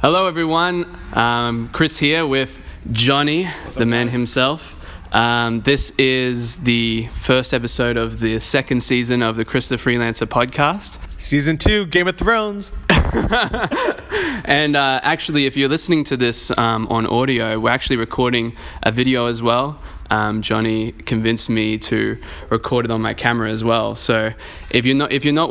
Hello, everyone. Chris here with Johnny, the man himself. This is the first episode of the second season of the Chris the Freelancer podcast. Season 2, Game of Thrones. And actually, if you're listening to this on audio, we're actually recording a video as well. Johnny convinced me to record it on my camera as well. So if you're not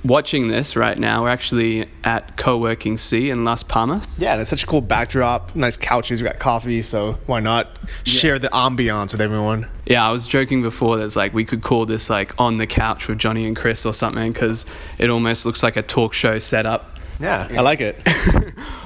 watching this right now, we're actually at Co-working C in Las Palmas. Yeah, and it's such a cool backdrop, nice couches, we got coffee, so why not share the ambiance with everyone? Yeah, I was joking before that's like we could call this like On the Couch with Johnny and Chris or something, because it almost looks like a talk show setup. Yeah, I like it.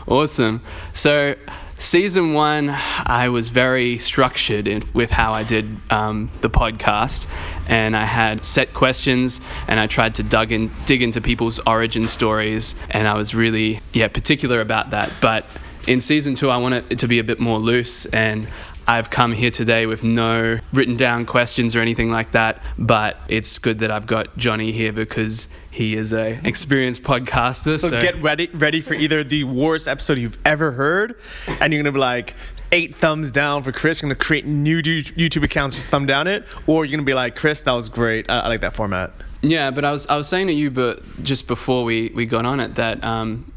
Awesome. So Season 1, I was very structured with how I did the podcast, and I had set questions, and I tried to dig into people's origin stories, and I was really particular about that. But in Season 2, I want it to be a bit more loose, and I've come here today with no written down questions or anything like that, but it's good that I've got Johnny here because he is an experienced podcaster. So get ready for either the worst episode you've ever heard, and you're going to be like 8 thumbs down for Chris. You're going to create new YouTube accounts, just thumb down it, or you're going to be like, Chris, that was great. I like that format. Yeah, but I was saying to you, but just before we got on it, that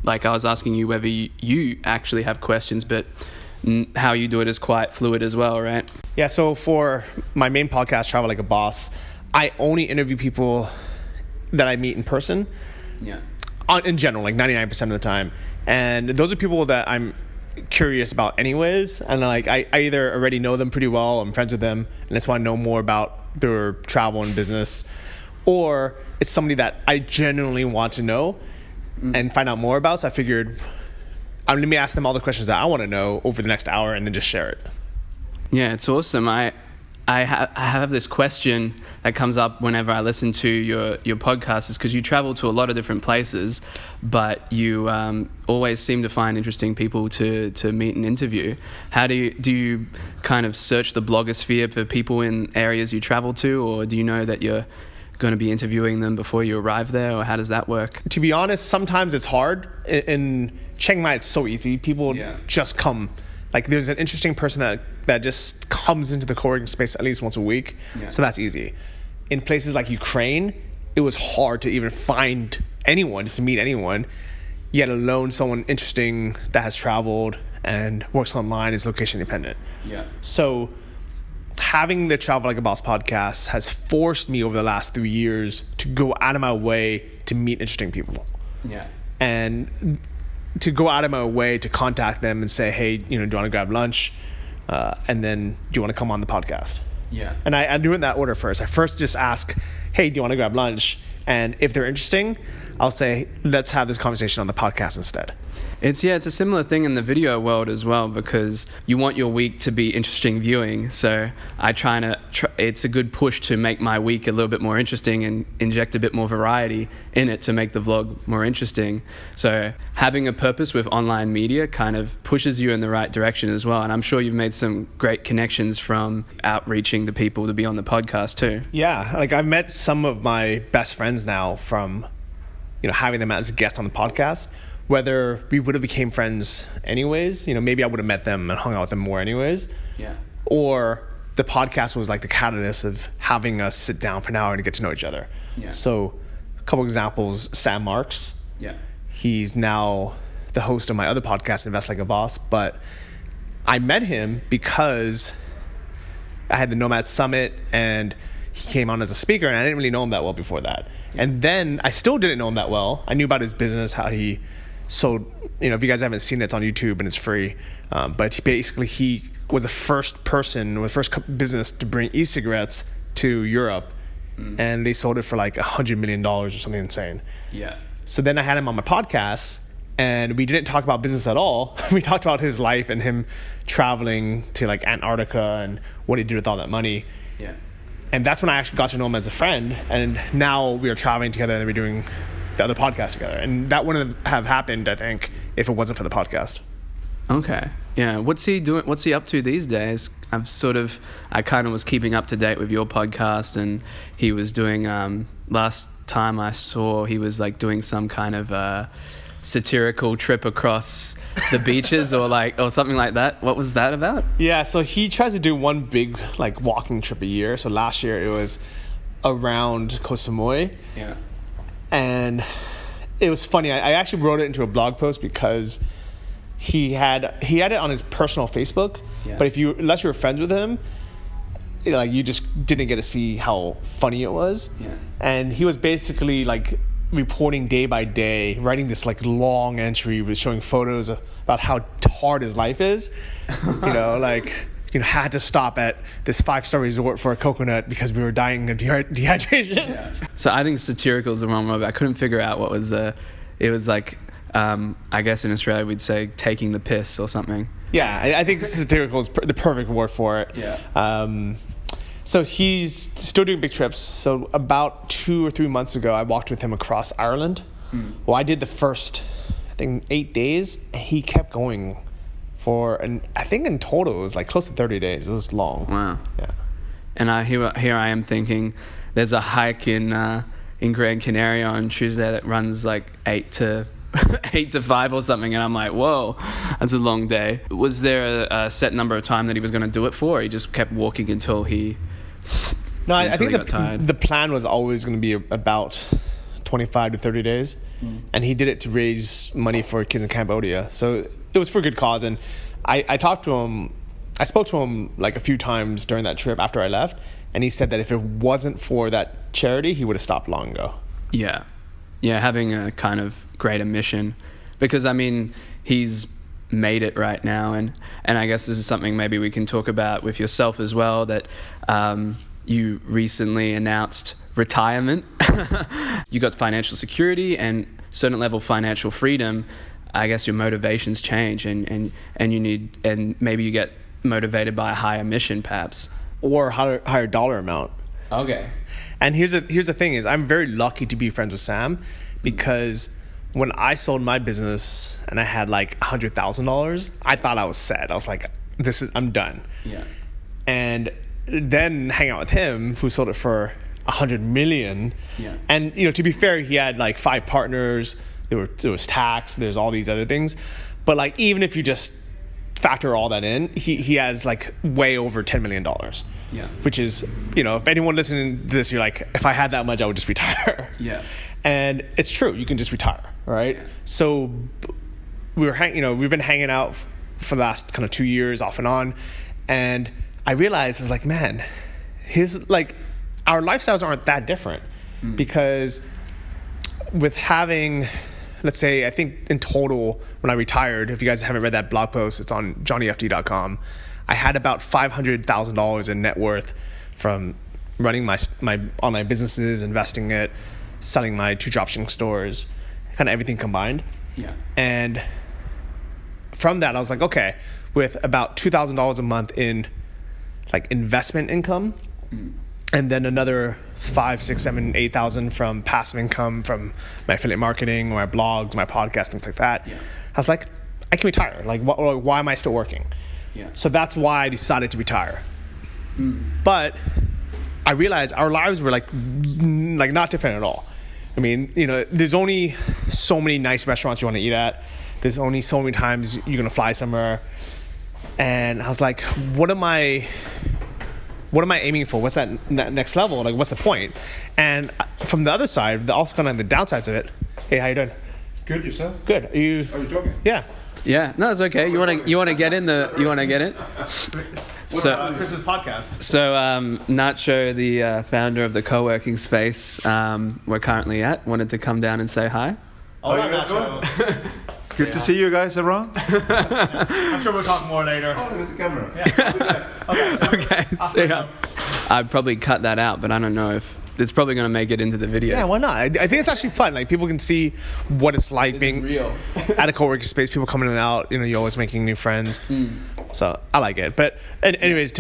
like I was asking you whether you actually have questions, but how you do it is quite fluid as well, right? Yeah, so for my main podcast, Travel Like a Boss, I only interview people that I meet in person. Yeah. In general, like 99% of the time. And those are people that I'm curious about anyways. And like I either already know them pretty well, I'm friends with them, and I just want to know more about their travel and business, or it's somebody that I genuinely want to know and find out more about. So I figured, let me ask them all the questions that I want to know over the next hour and then just share it. Yeah, it's awesome. I have this question that comes up whenever I listen to your podcast, is because you travel to a lot of different places, but you always seem to find interesting people to meet and interview. How do you kind of search the blogosphere for people in areas you travel to, or do you know that you're going to be interviewing them before you arrive there, or how does that work? To be honest, sometimes it's hard. In Chiang Mai, it's so easy. People just come. Like, there's an interesting person that just comes into the co-working space at least once a week. Yeah. So that's easy. In places like Ukraine, it was hard to even find anyone, just to meet anyone, yet alone someone interesting that has traveled and works online, is location independent. Yeah. So having the Travel Like a Boss podcast has forced me over the last 3 years to go out of my way to meet interesting people. Yeah. And to go out of my way to contact them and say, hey, do you want to grab lunch? And then, do you want to come on the podcast? Yeah. And I do it in that order first. I first just ask, hey, do you want to grab lunch? And if they're interesting, I'll say, let's have this conversation on the podcast instead. It's a similar thing in the video world as well, because you want your week to be interesting viewing. So I it's a good push to make my week a little bit more interesting and inject a bit more variety in it to make the vlog more interesting. So having a purpose with online media kind of pushes you in the right direction as well. And I'm sure you've made some great connections from outreaching to people to be on the podcast too. Yeah, like I've met some of my best friends now from having them as a guest on the podcast. Whether we would have became friends anyways, maybe I would have met them and hung out with them more anyways. Yeah. Or the podcast was like the catalyst of having us sit down for an hour and get to know each other. Yeah. So a couple examples, Sam Marks. Yeah. He's now the host of my other podcast, Invest Like a Boss, but I met him because I had the Nomad Summit and he came on as a speaker, and I didn't really know him that well before that. Yeah. And then I still didn't know him that well. I knew about his business, how he sold, if you guys haven't seen it, it's on YouTube and it's free. But he was the first person, the first business to bring e-cigarettes to Europe. And they sold it for like $100 million or something insane. Yeah. So then I had him on my podcast, and we didn't talk about business at all. We talked about his life and him traveling to like Antarctica and what he did with all that money. Yeah. And that's when I actually got to know him as a friend. And now we are traveling together and we're doing the other podcast together. And that wouldn't have happened, I think, if it wasn't for the podcast. Okay. Yeah. What's he doing? What's he up to these days? I kind of was keeping up to date with your podcast, and he was doing, last time I saw, he was like doing some kind of satirical trip across the beaches or something like that. What was that about? Yeah, so he tries to do one big like walking trip a year. So last year it was around Koh Samui. Yeah. And it was funny. I actually wrote it into a blog post because he had it on his personal Facebook. Yeah. But unless you were friends with him, like you just didn't get to see how funny it was. Yeah. And he was basically like reporting day by day, writing this like long entry with showing photos about how hard his life is. Had to stop at this 5-star resort for a coconut because we were dying of dehydration. Yeah. So I think satirical is the wrong word. I couldn't figure out what was it was like, I guess in Australia we'd say taking the piss or something. Yeah, I think satirical is the perfect word for it. Yeah. So he's still doing big trips. So about 2 or 3 months ago, I walked with him across Ireland. Well, I did the first, I think, 8 days. He kept going I think in total it was like close to 30 days. It was long. Wow. Yeah. And here I am thinking, there's a hike in Gran Canaria on Tuesday that runs like 8 to 5 or something, and I'm like, whoa, that's a long day. Was there a set number of time that he was going to do it for? Or he just kept walking until he. No, I think the the plan was always going to be about 25 to 30 days, and he did it to raise money for kids in Cambodia. So it was for a good cause, and I talked to him. I spoke to him like a few times during that trip after I left, and he said that if it wasn't for that charity, he would have stopped long ago. Yeah, having a kind of greater mission, because I mean he's made it right now, and I guess this is something maybe we can talk about with yourself as well, that you recently announced retirement. You got financial security and certain level of financial freedom. I guess your motivations change, and maybe you get motivated by a higher mission, perhaps, or higher dollar amount. Okay. And here's the thing is, I'm very lucky to be friends with Sam, because when I sold my business and I had like $100,000, I thought I was set. I was like, I'm done. Yeah. And then hang out with him, who sold it for $100 million. Yeah. And to be fair, he had like 5 partners. There was tax. There's all these other things. But like, even if you just factor all that in, he has like way over $10 million. Yeah. Which is, if anyone listening to this, you're like, if I had that much, I would just retire. Yeah. And it's true. You can just retire, right? Yeah. So we've been hanging out for the last kind of 2 years off and on, and I realized I was like, man, our lifestyles aren't that different, because with having, let's say, I think in total when I retired, if you guys haven't read that blog post, it's on johnnyfd.com. I had about $500,000 in net worth from running my online businesses, investing it, selling my 2 dropshipping stores, kind of everything combined. Yeah. And from that, I was like, okay, with about $2,000 a month in like investment income, and then another 5, 6, 7, 8,000 from passive income from my affiliate marketing, my blogs, my podcast, things like that. Yeah. I was like, I can retire. Like, why am I still working? Yeah. So that's why I decided to retire. But I realized our lives were like not different at all. I mean, there's only so many nice restaurants you want to eat at. There's only so many times you're going to fly somewhere. And I was like, what am I aiming for? What's that next level? Like, what's the point? And from the other side, also kind of the downsides of it. Hey, how you doing? Good, yourself? Good. Are you talking? Yeah. Yeah. No, it's okay. You want to get in? So Chris's podcast. So Nacho, the founder of the co-working space we're currently at, wanted to come down and say hi. How you guys doing? Good to see you guys around. I'm sure we'll talk more later. Oh, there's the camera. Yeah. Okay. See ya. I'd probably cut that out, but I don't know if it's probably going to make it into the video. Yeah, why not? I think it's actually fun. Like, people can see what it's like being real. at a co-working space. People coming in and out. You're always making new friends. So I like it. But anyways,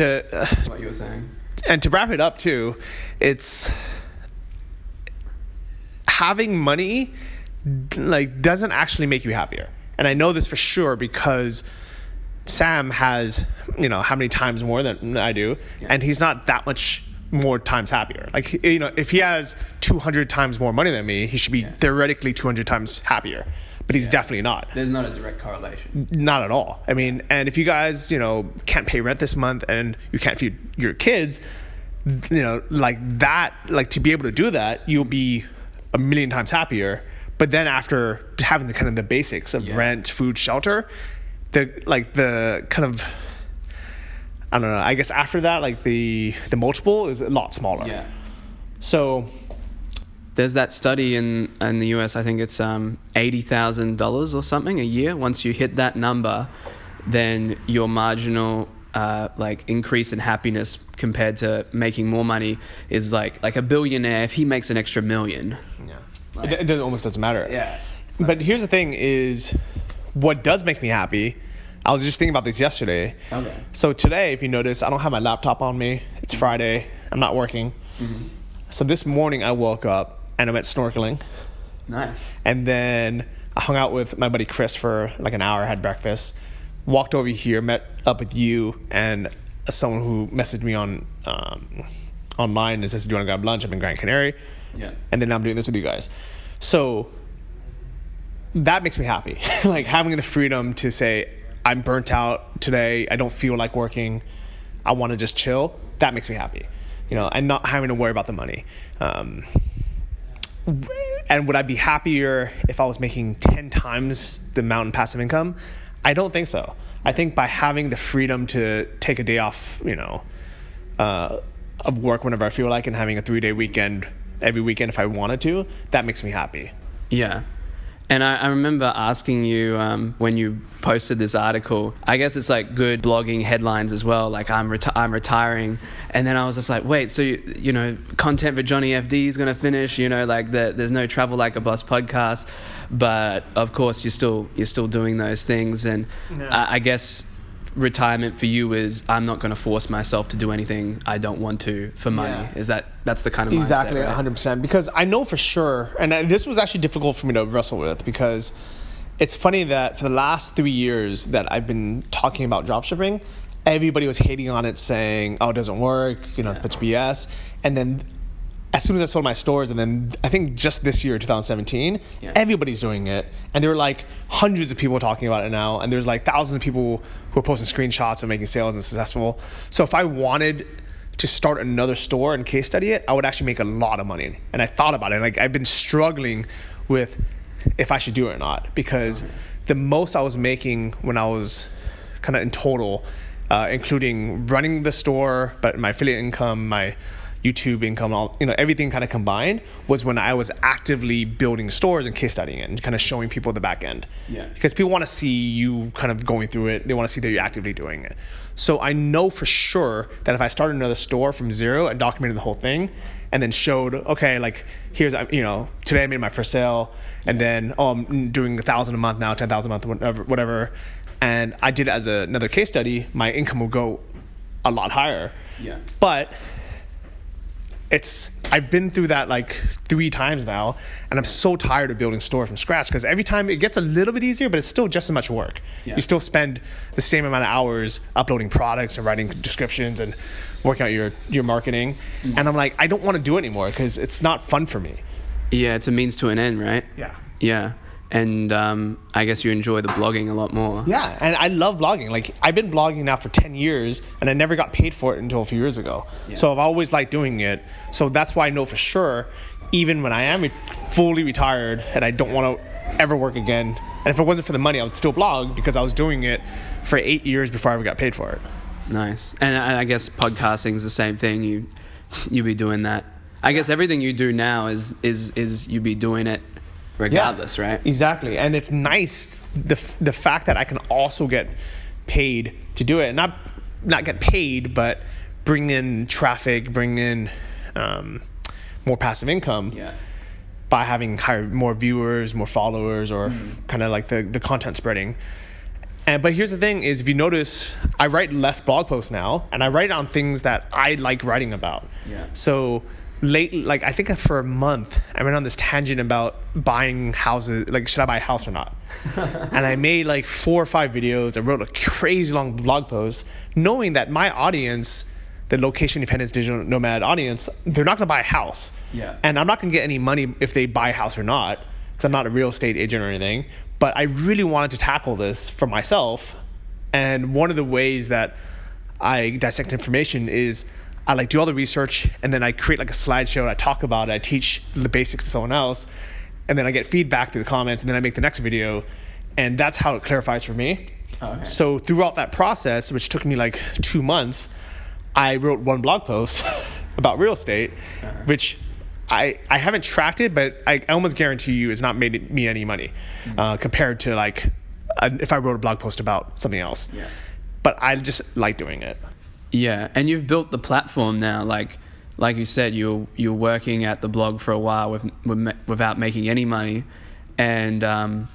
what you were saying. And to wrap it up too, it's having money like doesn't actually make you happier. And I know this for sure because Sam has, how many times more than I do, and he's not that much more times happier. Like, if he has 200 times more money than me, he should be theoretically 200 times happier. but he's definitely not. There's not a direct correlation. Not at all. I mean, and if you guys, can't pay rent this month and you can't feed your kids, like that, like to be able to do that, you'll be a million times happier. But then after having the kind of the basics of rent, food, shelter, the kind of, I don't know, I guess after that, like the multiple is a lot smaller. Yeah. So there's that study in the US, I think it's $80,000 or something a year. Once you hit that number, then your marginal increase in happiness compared to making more money is like a billionaire, if he makes an extra $1 million. Yeah. It almost doesn't matter. Yeah. But here's the thing is, what does make me happy, I was just thinking about this yesterday. Okay. So today, if you notice, I don't have my laptop on me. It's Friday. I'm not working. Mm-hmm. So this morning I woke up and I went snorkeling. Nice. And then I hung out with my buddy Chris for like an hour, had breakfast, walked over here, met up with you and someone who messaged me on online and says, do you want to grab lunch? I'm in Gran Canaria. Yeah. And then I'm doing this with you guys. So that makes me happy. Like having the freedom to say, I'm burnt out today. I don't feel like working. I want to just chill. That makes me happy. And not having to worry about the money. And would I be happier if I was making 10 times the amount in passive income? I don't think so. I think by having the freedom to take a day off, of work whenever I feel like, and having a 3-day weekend every weekend if I wanted to, that makes me happy. Yeah. And I remember asking you when you posted this article, I guess it's like good blogging headlines as well, like I'm retiring. And then I was just like, wait, so, content for Johnny FD is going to finish, there's no Travel Like a Boss podcast. But of course, you're still doing those things. And I guess retirement for you is I'm not going to force myself to do anything I don't want to for money. Yeah. That's the kind of mindset, exactly, right? 100%. Because I know for sure, and this was actually difficult for me to wrestle with, because it's funny that for the last 3 years that I've been talking about dropshipping, everybody was hating on it, saying, "Oh, it doesn't work," it's a bunch of BS. And then as soon as I sold my stores, and then I think just this year, 2017, everybody's doing it. And there were like hundreds of people talking about it now. And there's like thousands of people who are posting screenshots of making sales and successful. So if I wanted to start another store and case study it, I would actually make a lot of money. And I thought about it. Like I've been struggling with if I should do it or not, because the most I was making when I was kind of in total, including running the store, but my affiliate income, my YouTube income, all, everything kind of combined, was when I was actively building stores and case studying it and kind of showing people the back end. Yeah. Because people want to see you kind of going through it. They want to see that you're actively doing it. So I know for sure that if I started another store from zero and documented the whole thing and then showed, okay, like here's, today I made my first sale, and then, I'm doing 1,000 a month now, 10,000 a month, whatever. And I did it as another case study, my income will go a lot higher. Yeah. But I've been through that like 3 times now, and I'm so tired of building stores from scratch, because every time it gets a little bit easier, but it's still just as much work. Yeah. You still spend the same amount of hours uploading products and writing descriptions and working out your marketing. Mm-hmm. And I'm like, I don't want to do it anymore because it's not fun for me. Yeah, it's a means to an end, right? Yeah. Yeah. And I guess you enjoy the blogging a lot more. Yeah, and I love blogging. Like I've been blogging now for 10 years, and I never got paid for it until a few years ago. Yeah. So I've always liked doing it. So that's why I know for sure, even when I am fully retired and I don't want to ever work again, and if it wasn't for the money, I would still blog, because I was doing it for 8 years before I ever got paid for it. Nice. And I guess podcasting is the same thing. You be doing that. I guess everything you do now is you be doing it regardless, right? Exactly. And it's nice the fact that I can also get paid to do it, and not get paid, but bring in traffic, bring in more passive income by having more viewers, more followers, or kind of like the content spreading. But here's the thing is, if you notice, I write less blog posts now, and I write on things that I like writing about. Yeah. So like I think for a month I went on this tangent about buying houses, like should I buy a house or not? And I made like 4 or 5 videos. I wrote a crazy long blog post, knowing that my audience, the location independent digital nomad audience, they're not gonna buy a house. Yeah. And I'm not gonna get any money if they buy a house or not, because I'm not a real estate agent or anything. But I really wanted to tackle this for myself. And one of the ways that I dissect information is I like do all the research, and then I create like a slideshow. I talk about it. I teach the basics to someone else, and then I get feedback through the comments, and then I make the next video, and that's how it clarifies for me. Okay. So throughout that process, which took me like 2 months, I wrote one blog post about real estate, which I haven't tracked it, but I almost guarantee you it's not made me any money compared to like if I wrote a blog post about something else. Yeah. But I just like doing it. Yeah, and you've built the platform now. Like you said, you're working at the blog for a while without making any money, and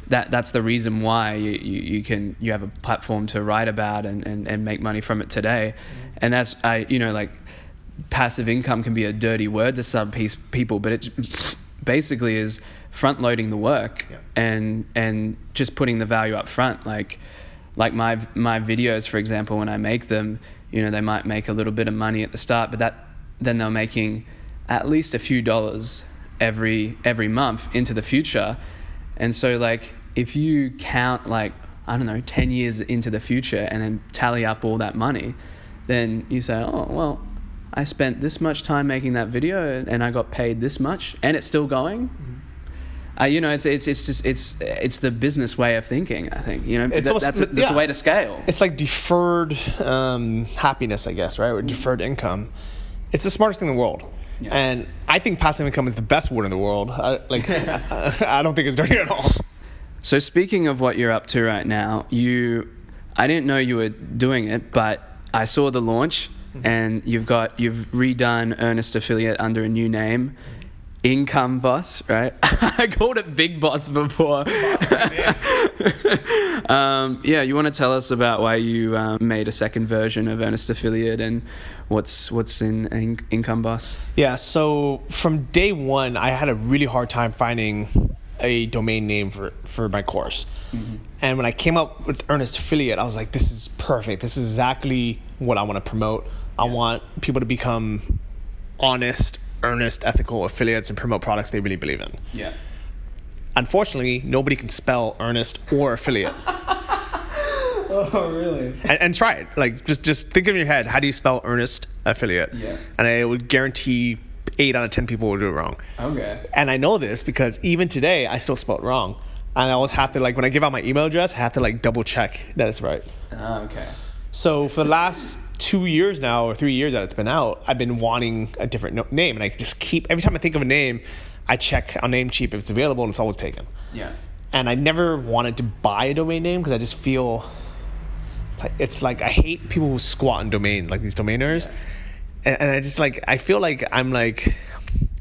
that's the reason why you have a platform to write about and make money from it today. And that's like passive income can be a dirty word to some people, but it basically is front loading the work and just putting the value up front. Like my videos, for example, when I make them, they might make a little bit of money at the start, but then they're making at least a few dollars every month into the future. And so like if you count 10 years into the future and then tally up all that money, then you say, oh, well, I spent this much time making that video and I got paid this much and it's still going. It's the business way of thinking. I think that's a way to scale. It's like deferred happiness, I guess, right? Or deferred income. It's the smartest thing in the world, and I think passive income is the best word in the world. I don't think it's dirty at all. So speaking of what you're up to right now, I didn't know you were doing it, but I saw the launch, and you've redone Earnest Affiliate under a new name. Income Boss, right? I called it Big Boss before. You want to tell us about why you made a second version of Earnest Affiliate and what's in Income Boss? Yeah, so from day one, I had a really hard time finding a domain name for my course. And when I came up with Earnest Affiliate, I was like, this is perfect. This is exactly what I want to promote. I want people to become honest, earnest, ethical affiliates and promote products they really believe in. Yeah. Unfortunately, nobody can spell earnest or affiliate. Oh, really? And try it. Like, just think in your head, how do you spell earnest affiliate? Yeah. And I would guarantee 8 out of 10 people will do it wrong. Okay. And I know this because even today, I still spell it wrong. And I always have to, when I give out my email address, I have to, double check that it's right. Okay. So for the last 2 years now, or 3 years that it's been out, I've been wanting a different name. And I just every time I think of a name, I check on Namecheap if it's available, and it's always taken. Yeah. And I never wanted to buy a domain name because I just feel I hate people who squat on domains, like these domainers. Yeah. And I just I feel like I'm it's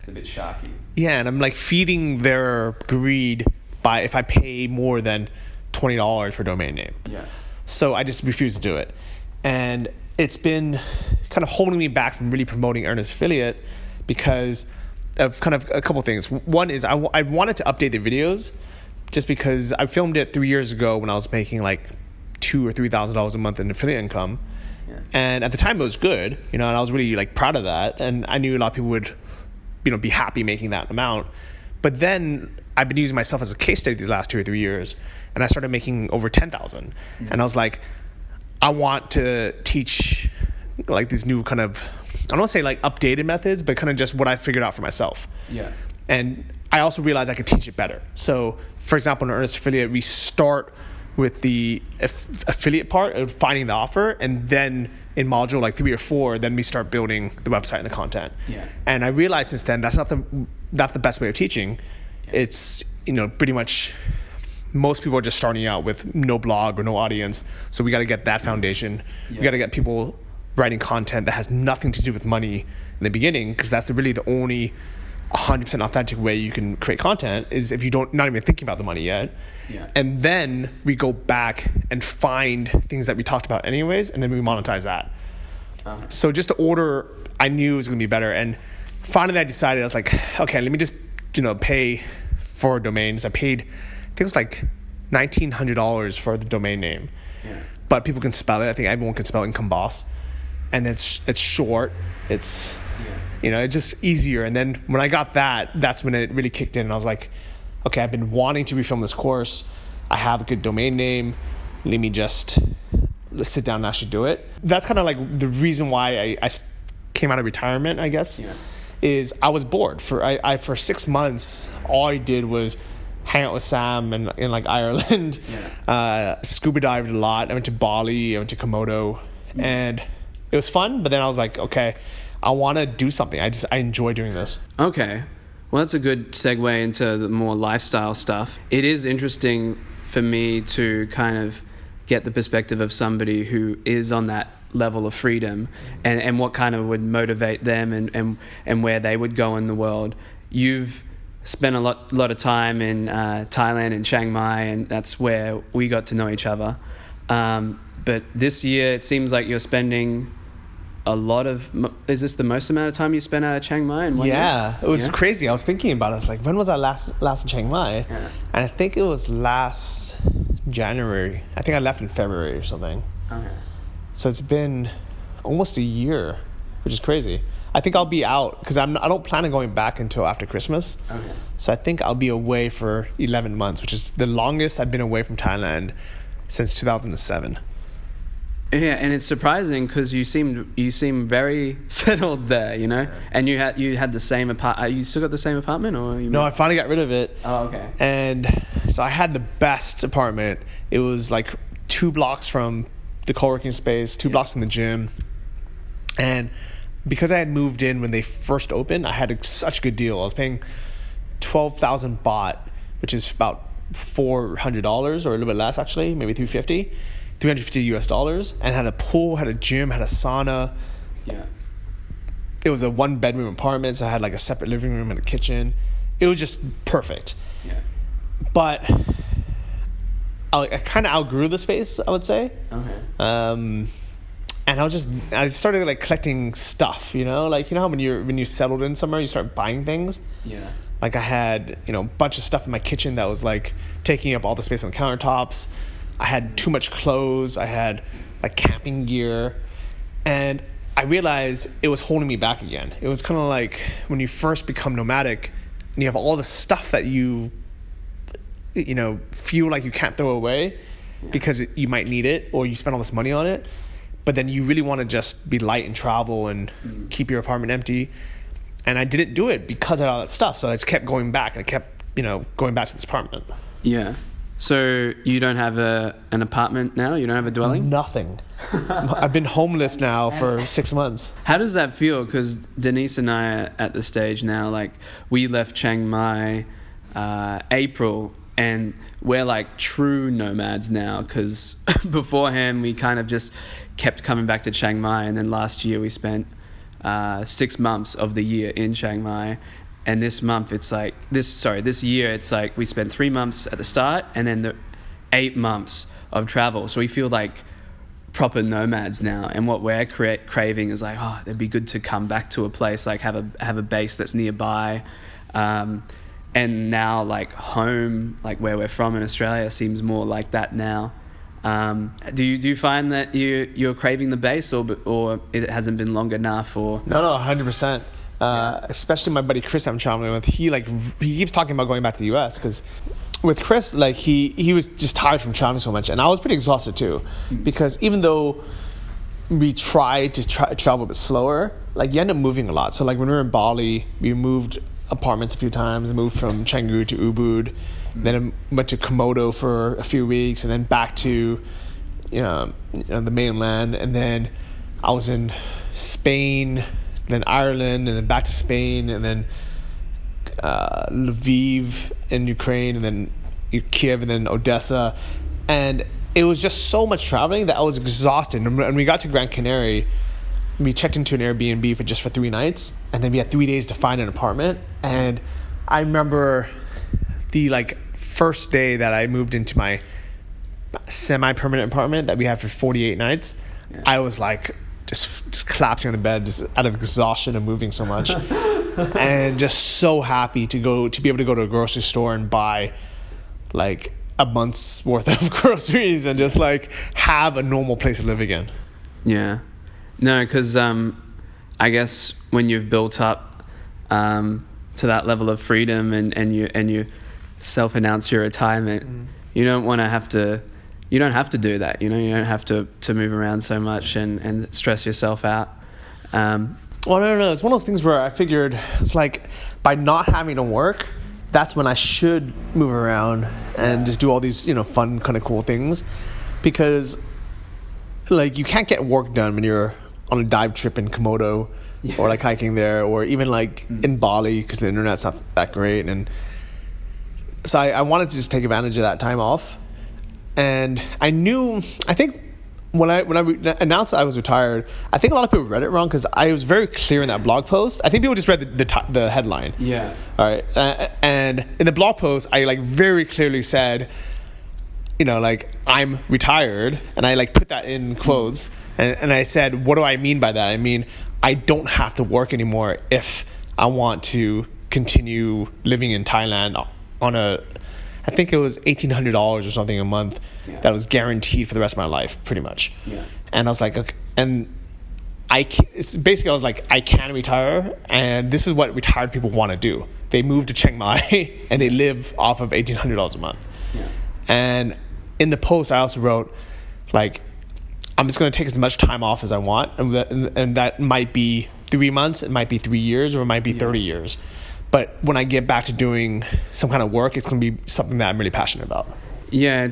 a bit sharky. Yeah, and I'm feeding their greed by if I pay more than $20 for a domain name. Yeah. So I just refuse to do it. And it's been kind of holding me back from really promoting Earnest Affiliate because of kind of a couple things. One is I wanted to update the videos just because I filmed it 3 years ago when I was making $2,000 or $3,000 a month in affiliate income. Yeah. And at the time it was good, and I was really proud of that. And I knew a lot of people would, be happy making that amount. But then I've been using myself as a case study these last 2 or 3 years, and I started making over 10,000. Mm-hmm. And I was like, I want to teach these new kind of, I don't want to say updated methods, but kind of just what I figured out for myself. Yeah. And I also realized I could teach it better. So for example, in Earnest Affiliate, we start with the affiliate part of finding the offer, and then in module 3 or 4, then we start building the website and the content. Yeah. And I realized since then that's not the best way of teaching. Yeah. It's pretty much most people are just starting out with no blog or no audience, so we got to get that foundation. Yeah. We got to get people writing content that has nothing to do with money in the beginning, because that's really the only 100% authentic way you can create content is if you not even thinking about the money yet. Yeah. And then we go back and find things that we talked about anyways, and then we monetize that. So just the order I knew was going to be better. And finally I decided, I was like, okay, let me just pay for domains. I paid, I think it was $1,900 for the domain name. Yeah. But people can spell it. I think everyone can spell Income Boss. And it's short. It's it's just easier. And then when I got that, that's when it really kicked in. And I was like, okay, I've been wanting to refilm this course. I have a good domain name. Let me just sit down and actually do it. That's kind of like the reason why I came out of retirement, I guess, is I was bored. For 6 months, all I did was hang out with Sam in like Ireland, scuba dived a lot. I went to Bali, I went to Komodo, and it was fun. But then I was like, okay, I want to do something. I enjoy doing this. Okay. Well, that's a good segue into the more lifestyle stuff. It is interesting for me to kind of get the perspective of somebody who is on that level of freedom and what kind of would motivate them and where they would go in the world. You've spent a lot of time in Thailand and Chiang Mai, and that's where we got to know each other. But this year, it seems like you're spending a lot of... Is this the most amount of time you spent out of Chiang Mai in 1 year? It was crazy. I was thinking about it. I was like, when was I last in Chiang Mai? Yeah. And I think it was last January. I think I left in February or something. Okay. So it's been almost a year, which is crazy. I think I'll be out because I don't plan on going back until after Christmas. Okay. So I think I'll be away for 11 months, which is the longest I've been away from Thailand since 2007. Yeah, and it's surprising because you seem very settled there, you know. And you had the same apartment. You still got the same apartment, or no? I finally got rid of it. Oh, okay. And so I had the best apartment. It was like 2 blocks from the co-working space, 2 blocks from the gym, and because I had moved in when they first opened, I had such a good deal. I was paying 12,000 baht, which is about $400 or a little bit less actually, maybe $350 US, and had a pool, had a gym, had a sauna. Yeah. It was a 1-bedroom apartment, so I had like a separate living room and a kitchen. It was just perfect. Yeah. But I kind of outgrew the space, I would say. Okay. And I started like collecting stuff, you know, like, you know how when you settled in somewhere, you start buying things. Yeah. Like I had, a bunch of stuff in my kitchen that was like taking up all the space on the countertops. I had too much clothes. I had like camping gear, and I realized it was holding me back again. It was kind of like when you first become nomadic and you have all the stuff that you feel like you can't throw away because you might need it or you spend all this money on it, but then you really want to just be light and travel and keep your apartment empty. And I didn't do it because of all that stuff. So I just kept going back, and I kept, going back to this apartment. Yeah. So you don't have an apartment now? You don't have a dwelling? Nothing. I've been homeless now for 6 months. How does that feel? Because Denise and I are at the stage now, like we left Chiang Mai April, and we're like true nomads now, because beforehand we kind of just kept coming back to Chiang Mai, and then last year we spent 6 months of the year in Chiang Mai. And this year it's like we spent 3 months at the start, and then the 8 months of travel. So we feel like proper nomads now. And what we're craving is like, oh, it'd be good to come back to a place, like have a base that's nearby. And now like home, like where we're from in Australia, seems more like that now. Do you find that you're craving the base, or it hasn't been long enough, or? No, 100%. Especially my buddy Chris I'm traveling with, he keeps talking about going back to the US, because with Chris, like he was just tired from traveling so much, and I was pretty exhausted too, because even though we tried to travel a bit slower, like you end up moving a lot. So like when we were in Bali, we moved apartments a few times. I moved from Canggu to Ubud, then I went to Komodo for a few weeks, and then back to the mainland, and then I was in Spain, then Ireland, and then back to Spain, and then Lviv in Ukraine, and then Kiev, and then Odessa. And it was just so much traveling that I was exhausted. And when we got to Gran Canaria, we checked into an Airbnb for 3 nights, and then we had 3 days to find an apartment. And I remember the first day that I moved into my semi-permanent apartment that we had for 48 nights. Yeah. I was like just collapsing on the bed, just out of exhaustion of moving so much, and just so happy to be able to go to a grocery store and buy like a month's worth of groceries and just like have a normal place to live again. Yeah. No, because I guess when you've built up to that level of freedom and self-announce your retirement. You don't want to have to. You don't have to do that. You don't have to move around so much and stress yourself out. Well, no. It's one of those things where I figured it's like by not having to work, that's when I should move around and just do all these, fun, kind of cool things. Because, like, you can't get work done when you're on a dive trip in Komodo or, like, hiking there, or even, like, in Bali because the internet's not that great. And so I wanted to just take advantage of that time off. And I think when I announced I was retired, I think a lot of people read it wrong because I was very clear in that blog post. I think people just read the headline. Yeah. All right. And in the blog post, I like very clearly said, like I'm retired, and I like put that in quotes, and I said, what do I mean by that? I mean, I don't have to work anymore if I want to continue living in Thailand on I think it was $1,800 or something a month that was guaranteed for the rest of my life, pretty much. Yeah. And I was like, okay, and it's basically I was like, I can retire, and this is what retired people want to do. They move to Chiang Mai and they live off of $1,800 a month. Yeah. And in the post, I also wrote, like, I'm just going to take as much time off as I want, and that might be 3 months, it might be 3 years, or it might be 30 years. But when I get back to doing some kind of work, it's going to be something that I'm really passionate about. Yeah,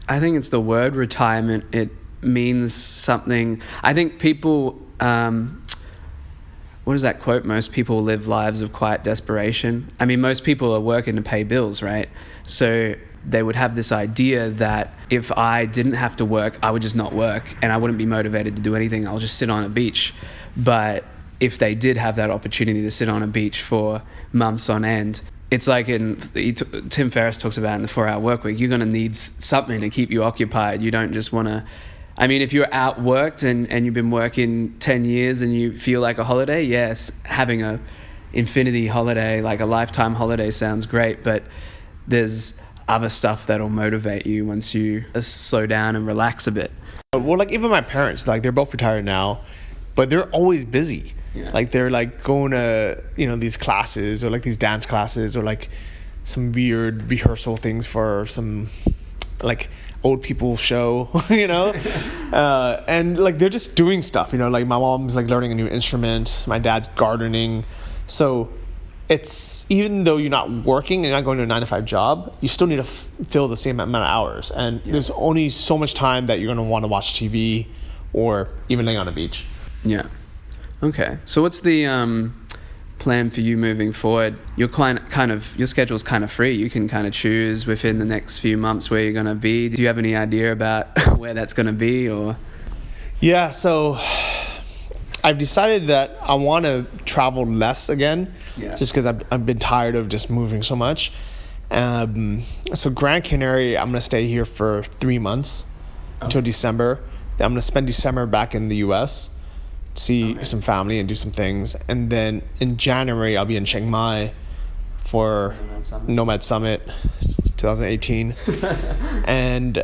I think it's the word retirement. It means something. I think people, what is that quote? Most people live lives of quiet desperation. I mean, most people are working to pay bills, right? So they would have this idea that if I didn't have to work, I would just not work and I wouldn't be motivated to do anything. I'll just sit on a beach. But if they did have that opportunity to sit on a beach for months on end, it's like Tim Ferriss talks about in the 4-Hour Workweek, you're going to need something to keep you occupied. You don't just want to, I mean, if you're outworked and you've been working 10 years and you feel like a holiday, yes, having a infinity holiday, like a lifetime holiday sounds great, but there's other stuff that'll motivate you once you slow down and relax a bit. Well, like even my parents, like they're both retired now, but they're always busy. Yeah. Like they're like going to, these classes or like these dance classes or like some weird rehearsal things for some like old people show, and like they're just doing stuff, like my mom's like learning a new instrument, my dad's gardening. So it's, even though you're not working and you're not going to a 9-to-5 job, you still need to fill the same amount of hours. And there's only so much time that you're going to want to watch TV or even laying on a beach. Yeah. Okay. So what's the plan for you moving forward? Your your schedule's kind of free. You can kind of choose within the next few months where you're going to be. Do you have any idea about where that's going to be, or? Yeah. So I've decided that I want to travel less again, just because I've been tired of just moving so much. So Gran Canaria, I'm going to stay here for 3 months until December. Then I'm going to spend December back in the U.S., see some family and do some things. And then in January, I'll be in Chiang Mai for Nomad Summit 2018. And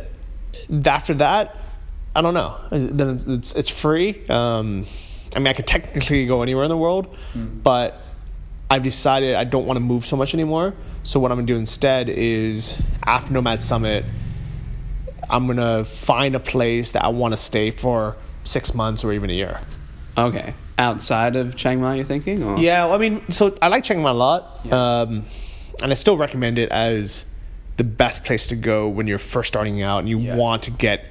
after that, I don't know. Then it's free. I mean, I could technically go anywhere in the world, but I've decided I don't want to move so much anymore. So what I'm going to do instead is, after Nomad Summit, I'm going to find a place that I want to stay for 6 months or even a year. Okay. Outside of Chiang Mai, you're thinking? Or? Yeah, I mean, so I like Chiang Mai a lot. Yeah. And I still recommend it as the best place to go when you're first starting out and you want to get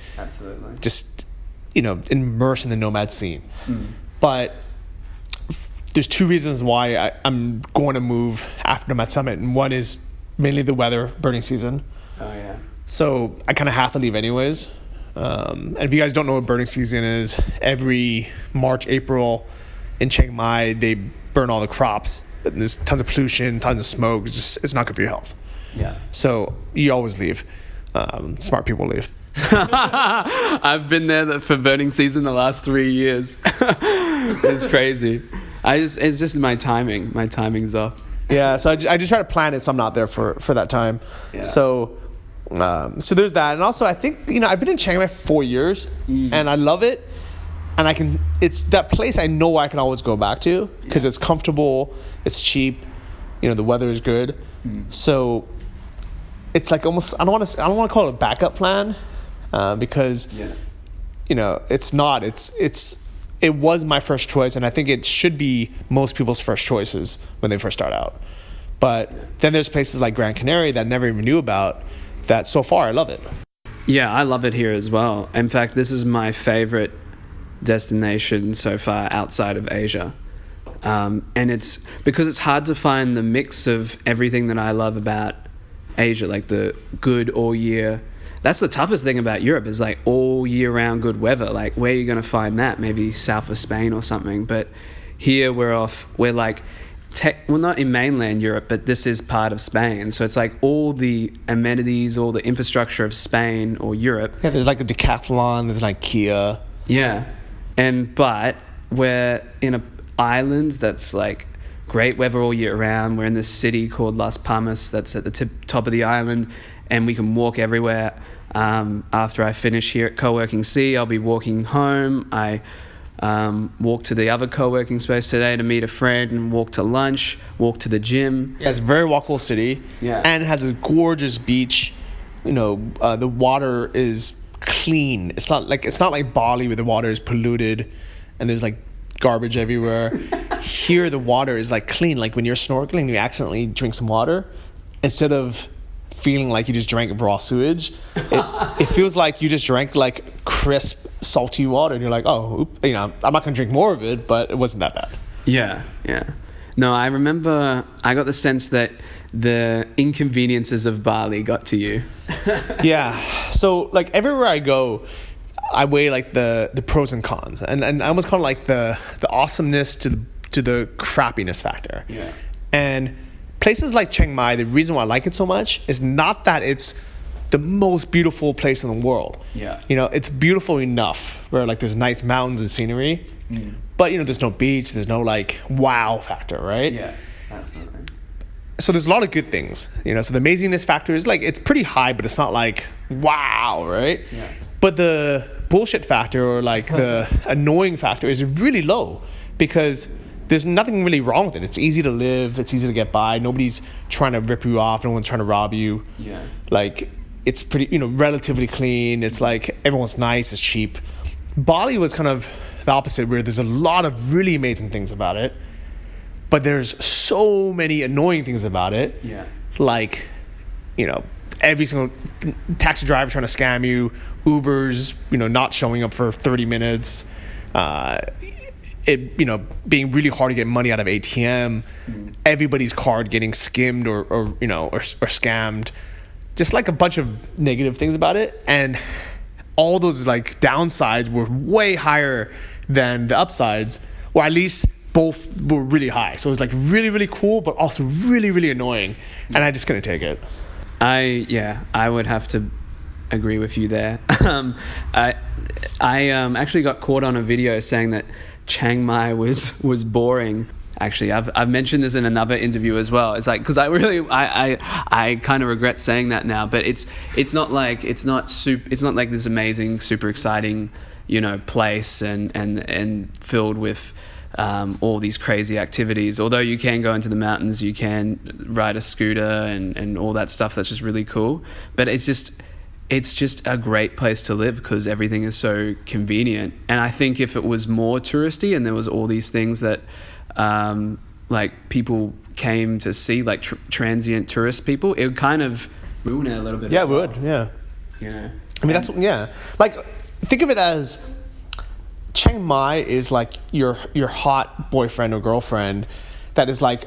just, immersed in the nomad scene. But there's 2 reasons why I'm going to move after Nomad Summit. And one is mainly the weather, birding season. Oh, yeah. So I kind of have to leave anyways. And if you guys don't know what birding season is, every March, April in Chiang Mai, they burn all the crops. And there's tons of pollution, tons of smoke. It's not good for your health. Yeah. So you always leave. Smart people leave. I've been there for birding season the last 3 years. It's crazy. It's just my timing. My timing's off. Yeah. So I just try to plan it so I'm not there for that time. Yeah. So there's that. And also I think, I've been in Chiang Mai for 4 years and I love it. And it's that place I know I can always go back to because it's comfortable, it's cheap, the weather is good. So it's like almost, I don't want to call it a backup plan, because it's not. It was my first choice, and I think it should be most people's first choices when they first start out. But then there's places like Gran Canaria that I never even knew about, that so far I love it. Yeah, I love it here as well. In fact, this is my favorite destination so far outside of Asia. And it's because it's hard to find the mix of everything that I love about Asia, like the good all year. That's the toughest thing about Europe, is like all year round good weather. Like, where are you going to find that? Maybe south of Spain or something. But here we're like, well, not in mainland Europe, but this is part of Spain. So it's like all the amenities, all the infrastructure of Spain or Europe. Yeah, there's like the Decathlon, there's like Kia. Yeah. But we're in an island that's like great weather all year round. We're in this city called Las Palmas that's at the top of the island, and we can walk everywhere. After I finish here at Co-working C, I'll be walking home. I walk to the other co-working space today to meet a friend, and walk to lunch, walk to the gym. Yeah, it's a very walkable city. Yeah. And it has a gorgeous beach. The water is clean. It's not like Bali where the water is polluted and there's like garbage everywhere. Here the water is like clean. Like when you're snorkeling, you accidentally drink some water, instead of feeling like you just drank raw sewage, it feels like you just drank like crisp, salty water, and you're like, oh, I'm not gonna drink more of it, but it wasn't that bad. Yeah. No, I remember I got the sense that the inconveniences of Bali got to you. Yeah. So like everywhere I go, I weigh like the pros and cons, and I almost call it like the awesomeness to the crappiness factor. Yeah. And places like Chiang Mai, the reason why I like it so much is not that it's the most beautiful place in the world. Yeah. It's beautiful enough where like there's nice mountains and scenery, but there's no beach, there's no like wow factor, right? Yeah, absolutely. So there's a lot of good things, so the amazingness factor is like, it's pretty high, but it's not like wow, right? Yeah. But the bullshit factor, or like the annoying factor, is really low, because there's nothing really wrong with it. It's easy to live. It's easy to get by. Nobody's trying to rip you off. No one's trying to rob you. Yeah. Like, it's pretty, relatively clean. It's like, everyone's nice. It's cheap. Bali was kind of the opposite, where there's a lot of really amazing things about it, but there's so many annoying things about it. Yeah. Like, every single taxi driver trying to scam you, Ubers, not showing up for 30 minutes, it being really hard to get money out of ATM, everybody's card getting skimmed or scammed, just like a bunch of negative things about it. And all those like downsides were way higher than the upsides, or at least both were really high. So it was like really, really cool, but also really, really annoying. And I just couldn't take it. I would have to agree with you there. I actually got caught on a video saying that Chiang Mai was boring. Actually, I've mentioned this in another interview as well. It's like, because I kind of regret saying that now, but it's not like this amazing, super exciting, place and filled with all these crazy activities. Although you can go into the mountains, you can ride a scooter and all that stuff. That's just really cool. But it's just a great place to live because everything is so convenient. And I think if it was more touristy and there was all these things that like people came to see, like transient tourist people, it would kind of ruin it a little bit. Yeah, it would. Yeah. Yeah. I mean, like, think of it as Chiang Mai is like your hot boyfriend or girlfriend that is like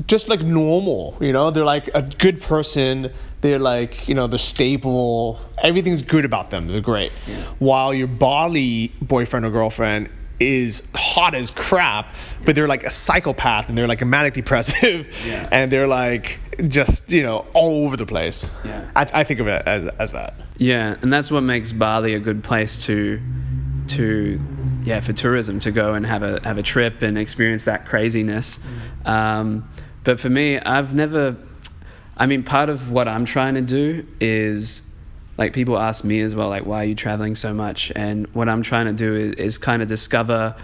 just like normal, they're like a good person, they're like, they're stable, everything's good about them, they're great. Yeah. While your Bali boyfriend or girlfriend is hot as crap, but they're like a psychopath and they're like a manic depressive, and they're like just all over the place. Yeah. I think of it as that. Yeah, and that's what makes Bali a good place to for tourism, to go and have a trip and experience that craziness. But for me, part of what I'm trying to do is, like, people ask me as well, like, why are you traveling so much? And what I'm trying to do is kind of discover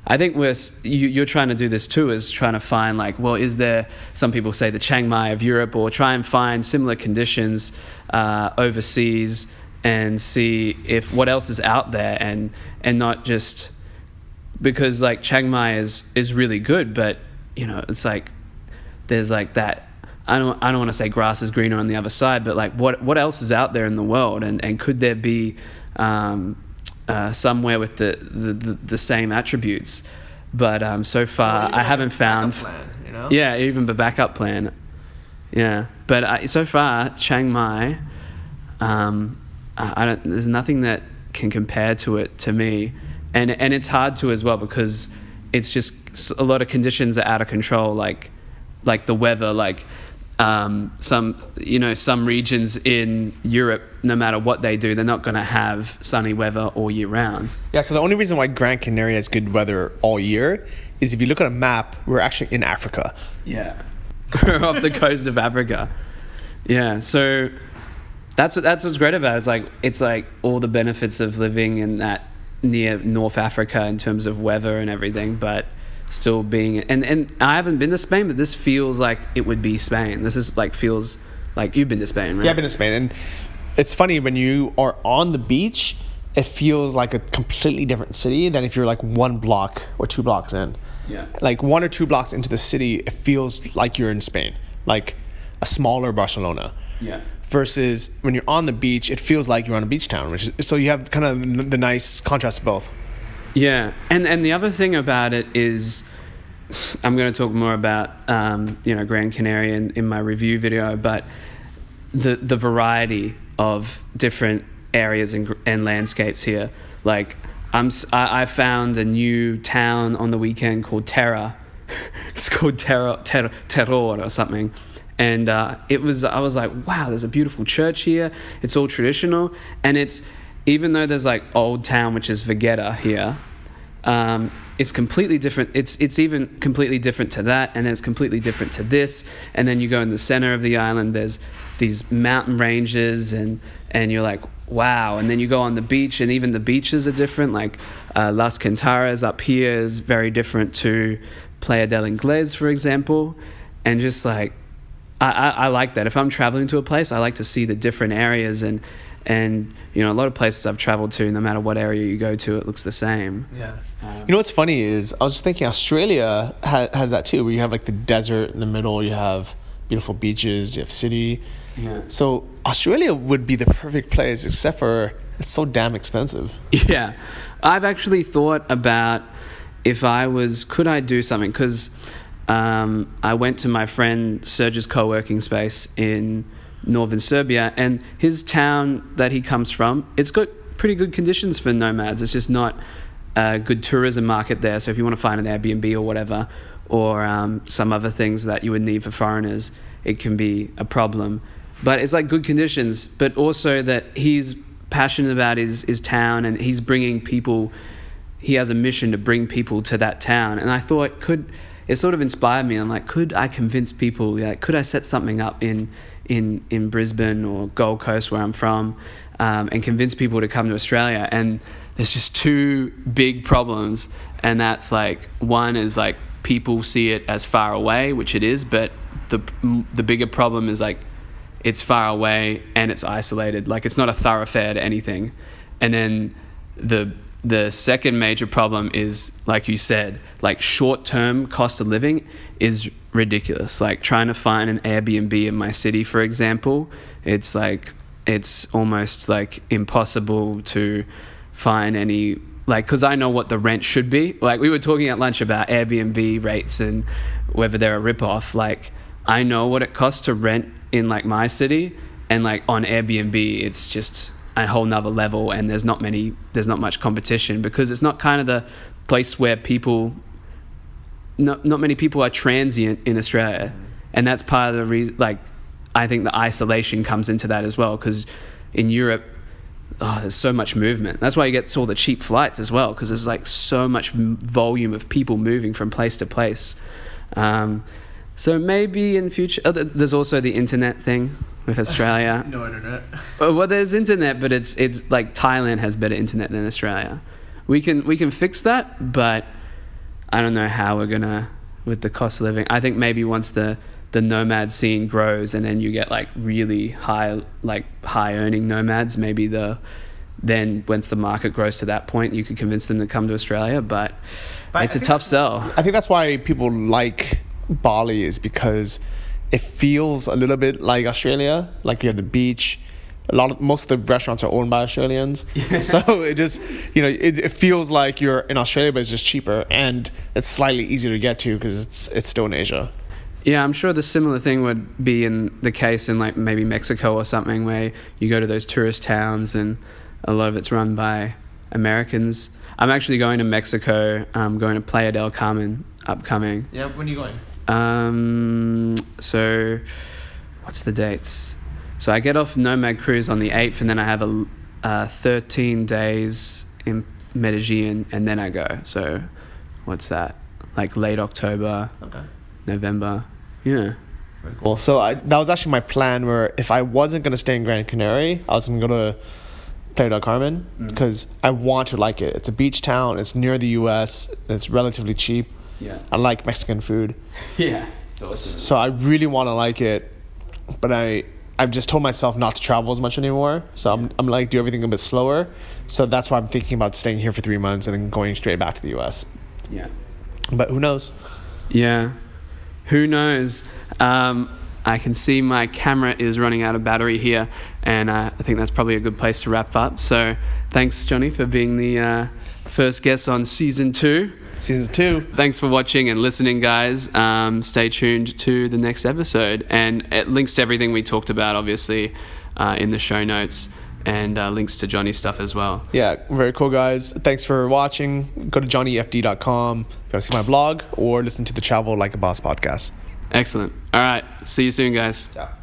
I think you're trying to do this too, is trying to find like, well, is there, some people say the Chiang Mai of Europe, or try and find similar conditions overseas and see if what else is out there, and not just because like Chiang Mai is really good, but you know, it's like there's like that. I don't want to say grass is greener on the other side, but like what else is out there in the world, and could there be somewhere with the same attributes? But so far I haven't found. Plan, you know? Yeah, even the backup plan. Yeah, but so far Chiang Mai, I don't. There's nothing that can compare to it to me, and it's hard to as well, because it's just a lot of conditions are out of control, like the weather, like some regions in Europe, no matter what they do, they're not going to have sunny weather all year round. Yeah, so the only reason why Gran Canaria has good weather all year is if you look at a map, we're actually in Africa. Yeah, we're off the coast of Africa. Yeah, so that's what's great about it. It's like all the benefits of living in that near North Africa in terms of weather and everything, but still being, and I haven't been to Spain, but this feels like it would be Spain. This is like, feels like you've been to Spain, right? Yeah, I've been to Spain, and it's funny, when you are on the beach, it feels like a completely different city than if you're like 1 block or 2 blocks in. Yeah. Like 1 or 2 blocks into the city, it feels like you're in Spain, like a smaller Barcelona. Yeah. Versus when you're on the beach, it feels like you're on a beach town, so you have kind of the nice contrast of both. Yeah, and the other thing about it is, I'm going to talk more about Gran Canaria in my review video, but the variety of different areas and landscapes here. Like I found a new town on the weekend called Terra. It's called Terror or something. And I was like, wow, there's a beautiful church here. It's all traditional, and it's, even though there's like Old Town, which is Vegeta here, it's completely different. It's even completely different to that, and then it's completely different to this. And then you go in the center of the island, there's these mountain ranges, and you're like, wow. And then you go on the beach, and even the beaches are different. Like Las Cantaras up here is very different to Playa del Inglés, for example. And just like, I like that. If I'm traveling to a place, I like to see the different areas, and you know, a lot of places I've traveled to, no matter what area you go to, it looks the same. Yeah. You know what's funny is, I was just thinking Australia has that too, where you have like the desert in the middle, you have beautiful beaches, you have city. Yeah. So Australia would be the perfect place, except for it's so damn expensive. Yeah. I've actually thought about could I do something, because I went to my friend Serge's co-working space in northern Serbia, and his town that he comes from, it's got pretty good conditions for nomads. It's just not a good tourism market there. So if you want to find an Airbnb or whatever, or some other things that you would need for foreigners, it can be a problem. But it's like good conditions, but also that he's passionate about his town, and he's bringing people, he has a mission to bring people to that town. And I thought, it sort of inspired me. I'm like, could I convince people, like, could I set something up in Brisbane or Gold Coast, where I'm from, and convince people to come to Australia? And there's just 2 big problems, and that's like, one is like, people see it as far away, which it is, but the bigger problem is like, it's far away and it's isolated. Like, it's not a thoroughfare to anything. And then the second major problem is, like you said, like, short-term cost of living is ridiculous. Like, trying to find an Airbnb in my city, for example, it's almost like impossible to find any, like, because I know what the rent should be. Like, we were talking at lunch about Airbnb rates and whether they're a rip-off. Like, I know what it costs to rent in like my city, and like on Airbnb it's just a whole nother level, and there's not much competition, because it's not kind of the place where not many people are transient in Australia. And that's part of the reason, like, I think the isolation comes into that as well, because in Europe, there's so much movement. That's why you get all the cheap flights as well, because there's like so much volume of people moving from place to place. So maybe in future, there's also the internet thing with Australia. No internet. Well, there's internet, but it's like Thailand has better internet than Australia. We can fix that, but I don't know how we're gonna with the cost of living. I think maybe once the nomad scene grows and then you get like really high earning nomads, maybe then once the market grows to that point, you could convince them to come to Australia, but it's a tough sell. I think that's why people like Bali, is because it feels a little bit like Australia. Like you have the beach. Most of the restaurants are owned by Australians. Yeah. So it just, it feels like you're in Australia, but it's just cheaper and it's slightly easier to get to because it's still in Asia. Yeah, I'm sure the similar thing would be in the case in like maybe Mexico or something, where you go to those tourist towns and a lot of it's run by Americans. I'm actually going to Mexico. I'm going to Playa del Carmen upcoming. Yeah, when are you going? So what's the dates? So I get off Nomad cruise on the 8th, and then I have 13 days in Medellin, and then I go. So what's that? Like late October, okay. November. Yeah. Very cool. So that was actually my plan, where if I wasn't going to stay in Gran Canaria, I was going to go to Playa del Carmen because I want to like it. It's a beach town. It's near the U.S. It's relatively cheap. Yeah. I like Mexican food. Yeah. It's awesome. So I really want to like it, but I've just told myself not to travel as much anymore. So I'm like, do everything a bit slower. So that's why I'm thinking about staying here for 3 months and then going straight back to the US. Yeah. But who knows? Yeah. Who knows? I can see my camera is running out of battery here, and I think that's probably a good place to wrap up. So thanks, Johnny, for being the first guest on Season 2. Season 2. Thanks for watching and listening, guys. Stay tuned to the next episode, and it links to everything we talked about, obviously, in the show notes, and links to Johnny's stuff as well. Yeah, very cool, guys. Thanks for watching. Go to johnnyfd.com if you want to see my blog or listen to the Travel Like a Boss podcast. Excellent. All right. See you soon, guys. Ciao.